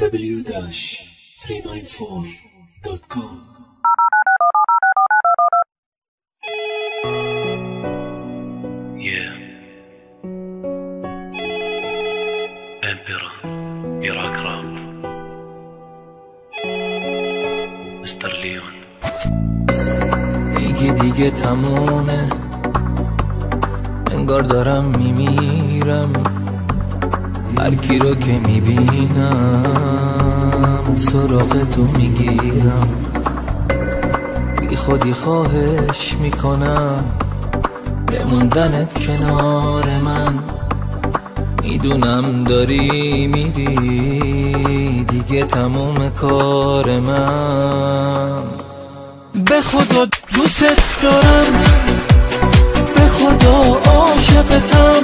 w-394.com. Yeah. Emperor, Iraq Rap, Mr. Leon. میگی دیگه تمومه، انگار دارم میمیرم. هر کی رو که میبینم سراغ تو میگیرم. بی خودی خواهش میکنم بموندنت کنار من. میدونم داری میری دیگه تموم کار من. به خدا دوست دارم، به خدا عاشقتم.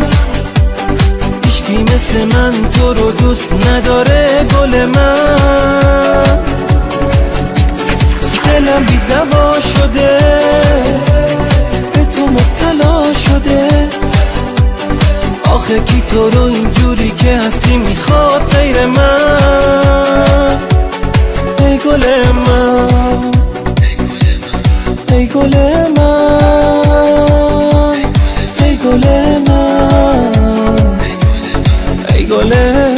هیچکی مثل من تو رو دوست نداره گل من. دلم بی دوا شده، به تو مبتلا شده. آخه کی تو رو اینجوری که هستی میخواد غیر من؟ ای گل من، ای گل من، ای گل من، ای گل من.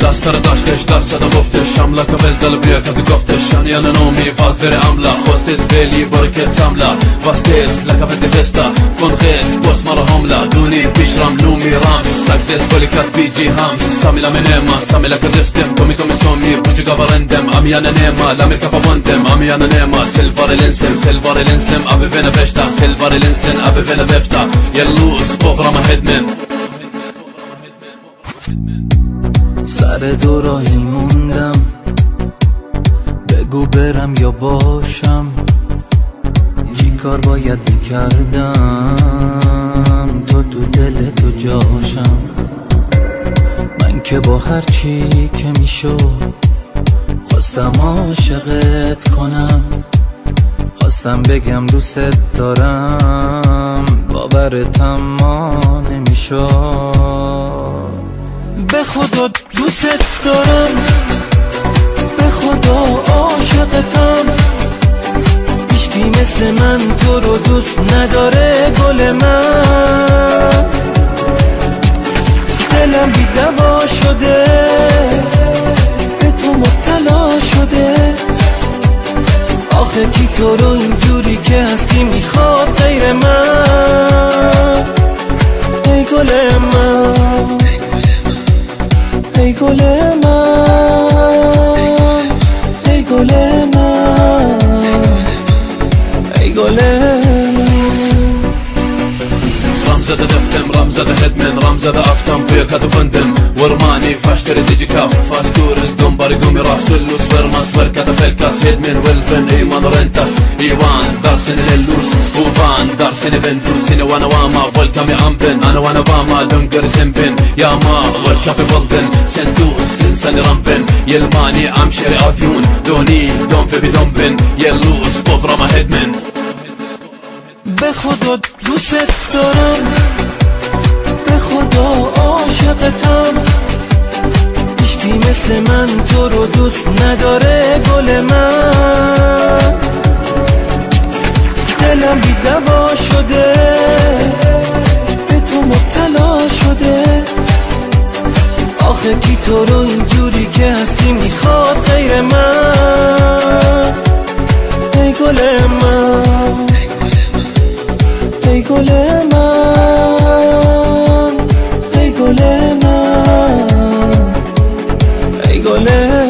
دست رو داشتش درصد گفتش حمله قبل دلبیه که گفتش شانیان نومی باز در عمله خوستش بیلی برکت سمله واستیس لکفت فستا کن غیس بوس مرا حمله دونی پیش رملومی رامس سکدس بلی کت بیجی همس سامیلا من نیما سامیلا کدستم تومی سومی بوچی گوارندم امیان نیما لامی کفا بندم امیان نیما سلوار لنسم ابی وینا بشتا سلوار لنسن ابی وینا بفتا یلوس بغرام هدمن. سر دو راهی موندم، بگو برم یا باشم. چی کار باید میکردم تو دل تو جاشم. من که با هر چی که میشد خواستم عاشقت کنم. خواستم بگم دوست دارم، باورتم ما نمیشد. به خدا دوست دارم، به خدا عاشقتم. هیچکی مثل من تو رو دوست نداره گل من. دلم بی دوا شده، به تو مبتلا شده. آخه کی تو رو اینجوری که هستی میخواد غیر من؟ ای گل من، ای گل من، ای گل من، ای گل من. رمزة دفتم رمزة هدمن رمزة افتم فيك هدفندم ورماني فاشتري ديجي كاف فاستورز دنباري قومي راح سلوس ورماس وركة فلكاس هدمن والفن ايمان رنتاس ايوان دارسن للوس وفان دارسن بنتوسين وانا واما والكامي امبن انا وانا واما دنقر سنبن يا ما والكافي بلدن سنتوس سنساني رمبن يلماني امشري افيون دوني دون في بدنبن يلوس بغرام هدمن. به خدا دوست دارم، به خدا عاشقتم. هیچکی مثل من تو رو دوست نداره گل من. دلم بی دوا شده، به تو مبتلا شده. آخه کی تو رو اینجوری که هستی میخواد غیر من؟ ای گل من، ای گل من، ای گل من، ای گل من.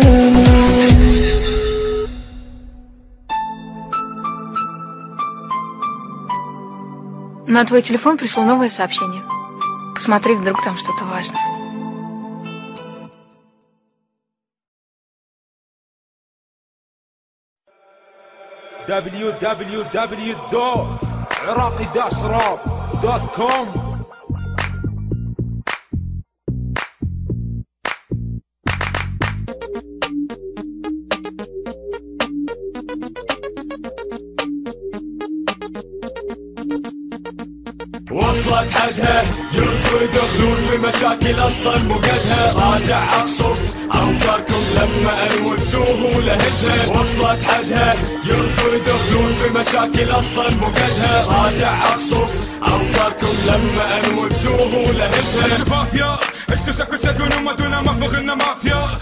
На твой телефон пришло новое сообщение. Посмотри, вдруг там что-то важное. www.iraqi-rap.com. وصلت حدها جنود يدخلون في مشاكل اصلا مو قدها. راجع ولهجها وصلت حدها، يرضوا يدخلون في مشاكل اصلا مو قدها. راجع اقصف اوكاركم لما انوتوه ولهجها. اشتفافيا اشتسكت سدون وما دون ما فغنا مافيا.